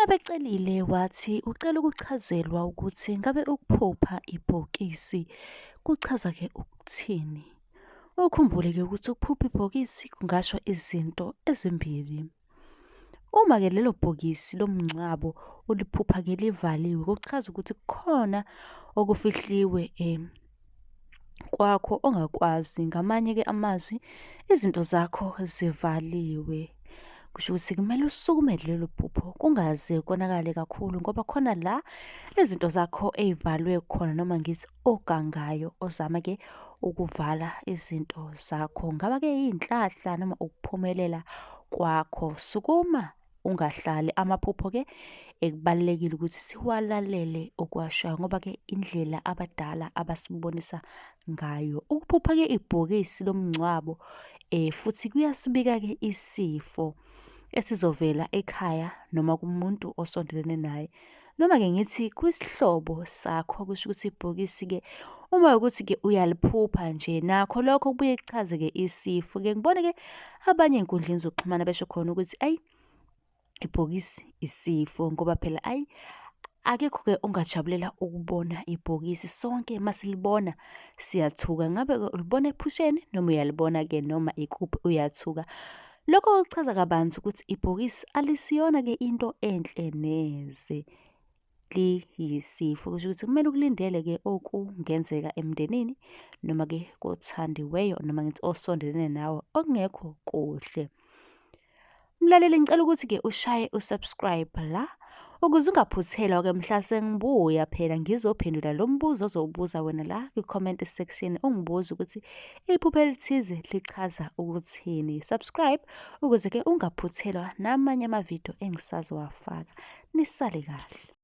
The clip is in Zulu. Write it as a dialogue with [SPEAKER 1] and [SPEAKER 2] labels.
[SPEAKER 1] Ubecelile wathi ucela ukuchazelwa ukuthi ngabe ukuphupha ibhokisi kuchaza-ke ukuthini. Ukhumbule-ke ukuthi ukuphupha ibhokisi kungasho izinto ezimbili. Uma-ke lelo bhokisi lomngcwabo uliphupha-ke livaliwe, kuchaza ukuthi kukhona okufihliwe kwakho ongakwazi. Ngamanye-ke amazwi, izinto zakho zivaliwe. Kusho ukuthi kumele usukumele lelo phupho, kungaze konakale kakhulu ngoba khona la izinto zakho ey'valwe khona, noma ngithi ogangayo ozama-ke ukuvala izinto zakho. Ngaba-ke iy'nhlahla noma ukuphumelela kwakho. Sukuma ungahlali. Amaphupho-ke kubalulekile ukuthi siwalalele okuwashayo ngoba-ke indlela abadala abasibonisa ngayo. Ukuphupha-ke ibhokisi lomngcwabo futhi kuyasibika-ke isifo esizovela ekhaya noma kumuntu osondelene naye, noma-ke ngithi kwisihlobo sakho. Kusho ukuthi ibhokisi-ke uma ukuthi-ke uyaliphupha nje, nakho lokho kubuye kuchaze-ke isifo-ke. Ngibone-ke abanye ey'nkundleni zokuxhumana besho khona ukuthi ayi, ibhokisi isifo ngoba phela ayi, akekho-ke ongajabulela ukubona ibhokisi. Sonke masilibona siyathuka. Ngabe-ke ulibona ephusheni noma uyalibona-ke noma ikuphi uyathuka. Lokho kuchaza kabanzi ukuthi ibhokisi alisiyona-ke into enhle neze, liyisifo. Kusho ukuthi kumele ukulindele-ke okungenzeka emndenini noma-ke kothandiweyo noma ngithi osondelene nawe okungekho kuhle. Mlaleli, ngicela ukuthi-ke ushaye usubscribe la ukuze ungaphuthelwa-ke mhla sengibuya phela ngizophendula lo mbuzo ozowubuza wena la kwi-comment section. Ungibuze ukuthi iphupho elithize lichaza ukuthini. Subscribe ukuze-ke ungaphuthelwa namanye amavidiyo engisazowafaka. Nisale kahle.